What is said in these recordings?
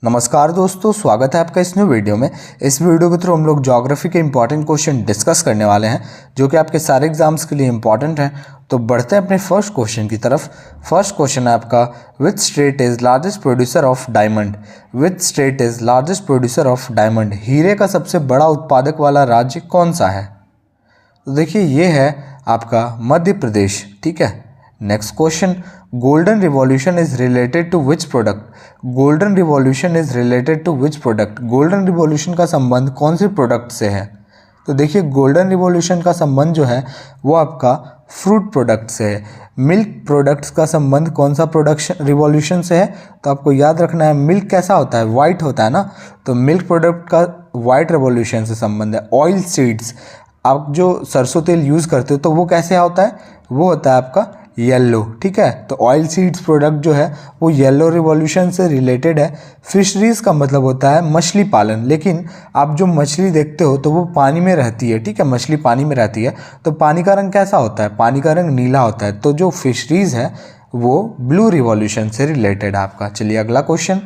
नमस्कार दोस्तों, स्वागत है आपका इस न्यू वीडियो में। इस वीडियो के थ्रू हम लोग ज्योग्राफी के इंपॉर्टेंट क्वेश्चन डिस्कस करने वाले हैं जो कि आपके सारे एग्जाम्स के लिए इंपॉर्टेंट हैं। तो बढ़ते हैं अपने फर्स्ट क्वेश्चन की तरफ। फर्स्ट क्वेश्चन है आपका, which state is largest producer of diamond. Which state is largest producer of diamond. हीरे का सबसे बड़ा उत्पादक वाला राज्य कौन सा है? तो देखिए ये है आपका मध्य प्रदेश। ठीक है। Next question, golden revolution is related to which product. Golden revolution is related to which product. Golden revolution का संबंध कौन से प्रोडक्ट से है? तो देखिए गोल्डन रिवॉल्यूशन का संबंध जो है वो आपका फ्रूट प्रोडक्ट से है। मिल्क प्रोडक्ट्स का संबंध कौन सा प्रोडक्शन रिवॉल्यूशन से है? तो आपको याद रखना है, मिल्क कैसा होता है? वाइट होता है ना। तो मिल्क प्रोडक्ट का वाइट रिवॉल्यूशन से संबंध है। ऑयल सीड्स, आप जो सरसों तेल यूज़ करते हो तो वो कैसे होता है? वो होता है आपका येलो। ठीक है। तो ऑयल सीड्स प्रोडक्ट जो है वो येलो रिवॉल्यूशन से रिलेटेड है। फिशरीज का मतलब होता है मछली पालन, लेकिन आप जो मछली देखते हो तो वो पानी में रहती है। ठीक है, मछली पानी में रहती है। तो पानी का रंग कैसा होता है? पानी का रंग नीला होता है। तो जो फिशरीज है वो ब्लू रिवॉल्यूशन से रिलेटेड है आपका। चलिए अगला question,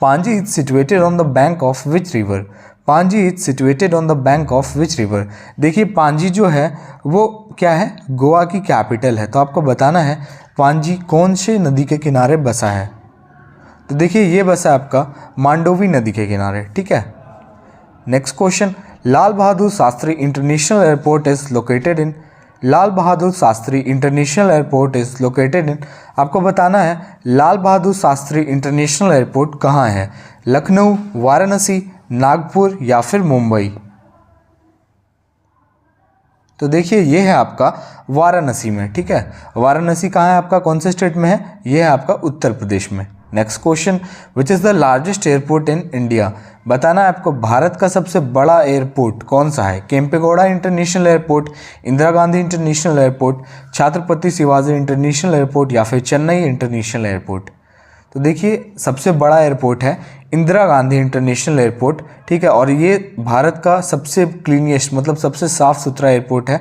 Panji is situated on the bank of which river. Panji is situated on the bank of which river. देखिए पांजी जो है वो क्या है? गोवा की कैपिटल है। तो आपको बताना है पांजी कौन से नदी के किनारे बसा है। तो देखिए ये बसा है आपका मांडोवी नदी के किनारे। ठीक है। Next question, Lal Bahadur Shastri international airport is located in. Lal Bahadur Shastri international airport is located in. आपको बताना है लाल बहादुर शास्त्री इंटरनेशनल एयरपोर्ट कहाँ है? लखनऊ, वाराणसी, नागपुर या फिर मुंबई। तो देखिए ये है आपका वाराणसी में। ठीक है। वाराणसी कहाँ है आपका? कौन से स्टेट में है? ये है आपका उत्तर प्रदेश में। Next question, which is the largest airport in India. बताना है आपको भारत का सबसे बड़ा एयरपोर्ट कौन सा है? Kempegowda international airport, Indira Gandhi international airport, Chhatrapati Shivaji international airport या फिर चेन्नई इंटरनेशनल एयरपोर्ट। तो देखिए सबसे बड़ा एयरपोर्ट है इंदिरा गांधी इंटरनेशनल एयरपोर्ट। ठीक है। और ये भारत का सबसे क्लीनिएस्ट मतलब सबसे साफ़ सुथरा एयरपोर्ट है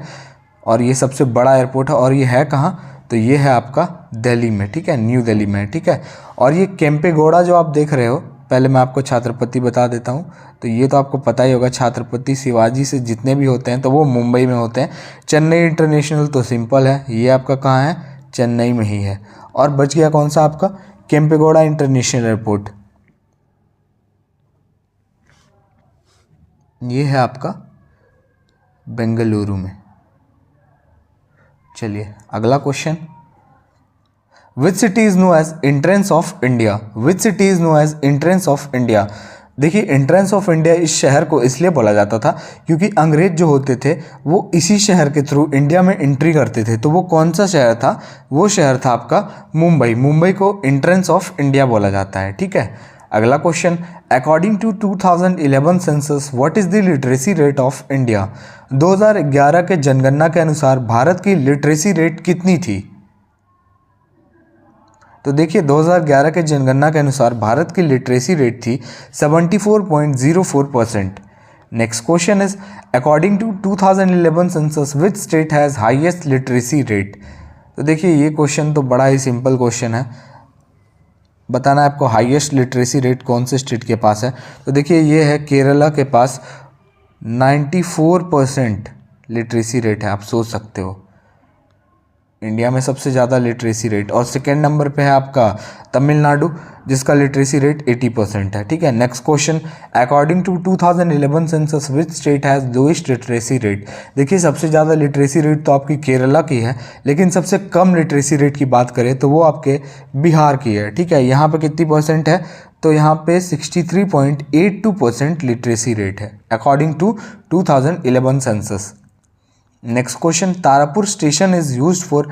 और ये सबसे बड़ा एयरपोर्ट है। और ये है कहाँ? तो ये है आपका दिल्ली में। ठीक है, न्यू दिल्ली में। ठीक है। और ये केम्पेगौड़ा जो आप देख रहे हो, पहले मैं आपको छत्रपति बता देता हूँ। तो ये तो आपको पता ही होगा, छत्रपति शिवाजी से जितने भी होते हैं तो वो मुंबई में होते हैं। चेन्नई इंटरनेशनल तो सिंपल है, ये आपका कहाँ है? चेन्नई में ही है। और बच गया कौन सा आपका? केम्पेगौड़ा इंटरनेशनल एयरपोर्ट, ये है आपका बेंगलुरु में। चलिए अगला question, which city is known as entrance of India. Which city is known as entrance of India. देखिए एंट्रेंस ऑफ इंडिया इस शहर को इसलिए बोला जाता था क्योंकि अंग्रेज जो होते थे वो इसी शहर के थ्रू इंडिया में एंट्री करते थे। तो वो कौन सा शहर था? वो शहर था आपका मुंबई। मुंबई को एंट्रेंस ऑफ इंडिया बोला जाता है। ठीक है। अगला question, according to 2011 census what is the literacy rate of India. 2011 के जनगणना के अनुसार भारत की लिटरेसी रेट कितनी थी? तो देखिए 2011 के जनगणना के अनुसार भारत की लिटरेसी रेट थी 74.04%। Next question is, according to 2011 census which state has highest literacy rate. तो देखिए ये क्वेश्चन तो बड़ा ही सिंपल क्वेश्चन है। बताना है आपको हाईएस्ट लिटरेसी रेट कौन से स्टेट के पास है। तो देखिए ये है केरला के पास 94% लिटरेसी रेट है। आप सोच सकते हो इंडिया में सबसे ज़्यादा लिटरेसी रेट। और सेकेंड नंबर पे है आपका तमिलनाडु जिसका लिटरेसी रेट 80% है। ठीक है। Next question, according to 2011 census which state has lowest literacy rate. देखिए सबसे ज़्यादा लिटरेसी रेट तो आपकी केरला की है, लेकिन सबसे कम लिटरेसी रेट की बात करें तो वो आपके बिहार की है। ठीक है। यहाँ पर कितनी परसेंट है? तो यहाँ पे 63.82% लिटरेसी रेट है according to 2011 census. Next question, Tarapur station is used for.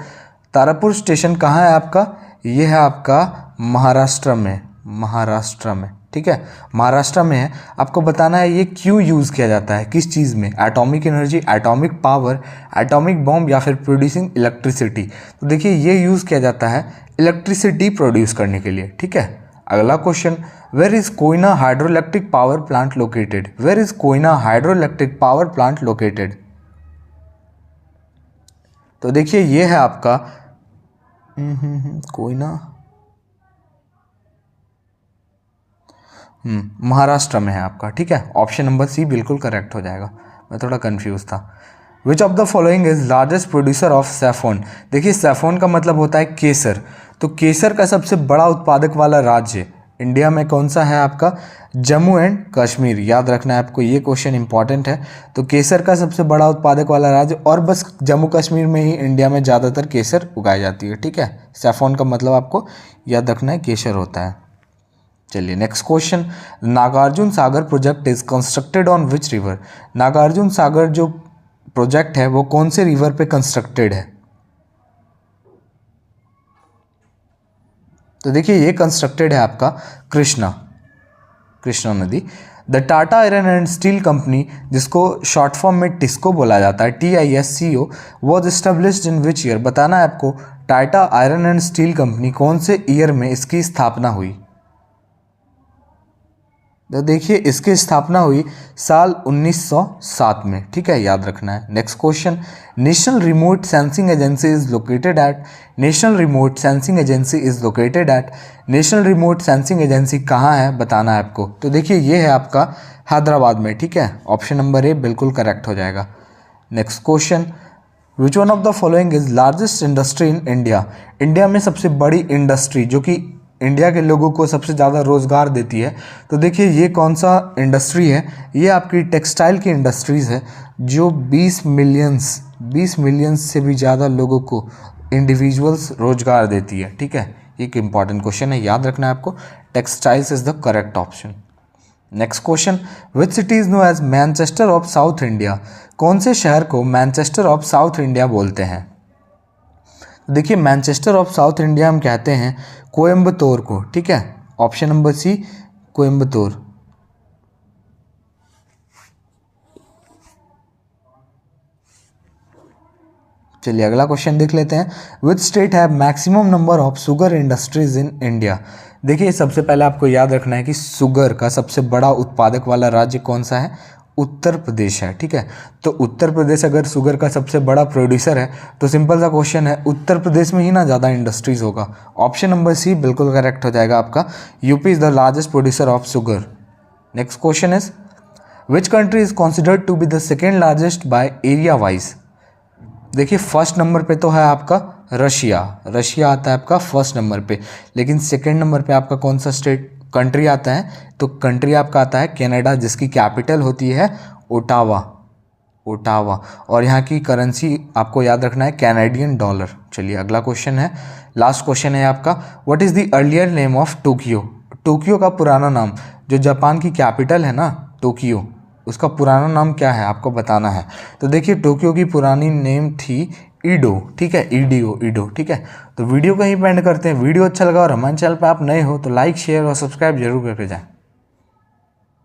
Tarapur station कहाँ है आपका? ये है आपका महाराष्ट्र में। महाराष्ट्र में। ठीक है, महाराष्ट्र में है। आपको बताना है ये क्यों यूज़ किया जाता है, किस चीज़ में? Atomic energy, atomic power, atomic bomb या फिर प्रोड्यूसिंग इलेक्ट्रिसिटी। तो देखिए ये यूज़ किया जाता है इलेक्ट्रिसिटी प्रोड्यूस करने के लिए। ठीक है। अगला question, where is Koyna hydro electric power plant located. Where is Koyna hydro electric power plant located. तो देखिए ये है आपका कोयना महाराष्ट्र में है आपका, ठीक है। ऑप्शन नंबर सी बिल्कुल करेक्ट हो जाएगा, मैं थोड़ा कंफ्यूज था। Which of the following is largest producer of saffron. देखिए सैफोन का मतलब होता है केसर, तो केसर का सबसे बड़ा उत्पादक वाला राज्य इंडिया में कौन सा है आपका? जम्मू एंड कश्मीर। याद रखना है आपको, ये क्वेश्चन इंपॉर्टेंट है। तो केसर का सबसे बड़ा उत्पादक वाला राज्य, और बस जम्मू कश्मीर में ही इंडिया में ज़्यादातर केसर उगाई जाती है, ठीक है। सैफोन का मतलब आपको याद रखना है केसर होता है। चलिए next question, Nagarjuna Sagar project is constructed on which river. Nagarjuna Sagar जो प्रोजेक्ट है वो कौन से रिवर पे कंस्ट्रक्टेड है? तो देखिए ये कंस्ट्रक्टेड है आपका कृष्णा नदी। The Tata iron and steel company, जिसको शॉर्ट फॉर्म में टिस्को बोला जाता है, TISCO, was established in which year. बताना है आपको Tata iron and steel company कौन से ईयर में इसकी स्थापना हुई। तो देखिए इसकी स्थापना हुई साल 1907 में, ठीक है, याद रखना है। Next question, national remote sensing agency is located at. National remote sensing agency is located at. National remote sensing agency कहाँ है बताना है आपको। तो देखिए ये है आपका हैदराबाद में, ठीक है। ऑप्शन नंबर ए बिल्कुल करेक्ट हो जाएगा। Next question, which one of the following is largest industry in India. India में सबसे बड़ी इंडस्ट्री जो कि इंडिया के लोगों को सबसे ज़्यादा रोज़गार देती है, तो देखिए ये कौन सा इंडस्ट्री है? ये आपकी टेक्सटाइल की इंडस्ट्रीज़ है जो 20 मिलियंस से भी ज़्यादा लोगों को इंडिविजुअल्स रोज़गार देती है, ठीक है। एक इंपॉर्टेंट क्वेश्चन है, याद रखना है आपको। Textiles is the correct option. Next question, which city is known as Manchester of South India. कौन से शहर को मैनचेस्टर ऑफ साउथ इंडिया बोलते हैं? देखिए मैनचेस्टर ऑफ साउथ इंडिया हम कहते हैं कोयम्बतौर को, ठीक है। Option number C Coimbatore. चलिए अगला क्वेश्चन देख लेते हैं, which state have maximum number of sugar industries in India. देखिए सबसे पहले आपको याद रखना है कि शुगर का सबसे बड़ा उत्पादक वाला राज्य कौन सा है? उत्तर प्रदेश है, ठीक है। तो उत्तर प्रदेश अगर शुगर का सबसे बड़ा प्रोड्यूसर है तो सिंपल सा क्वेश्चन है, उत्तर प्रदेश में ही ना ज़्यादा इंडस्ट्रीज होगा। ऑप्शन नंबर सी बिल्कुल करेक्ट हो जाएगा आपका। UP is the largest producer of sugar. Next question is, which country is considered to be the second largest by area wise. देखिए फर्स्ट नंबर पे तो है आपका रशिया आता है आपका फर्स्ट नंबर पे, लेकिन सेकेंड नंबर पे आपका कौन सा कंट्री आता है? तो कंट्री आपका आता है कनाडा, जिसकी कैपिटल होती है ओटावा, और यहाँ की करेंसी आपको याद रखना है कैनेडियन डॉलर। चलिए अगला क्वेश्चन है, लास्ट क्वेश्चन है आपका, what is the earlier name of Tokyo. Tokyo का पुराना नाम, जो जापान की कैपिटल है ना टोक्यो, उसका पुराना नाम क्या है आपको बताना है। तो देखिए टोक्यो की पुरानी नेम थी ईडो, ठीक है, ईडो, ठीक है। तो वीडियो को यहीं पे एंड करते हैं। वीडियो अच्छा लगा और हमारे चैनल पे आप नए हो तो लाइक शेयर और सब्सक्राइब जरूर करके जाएं।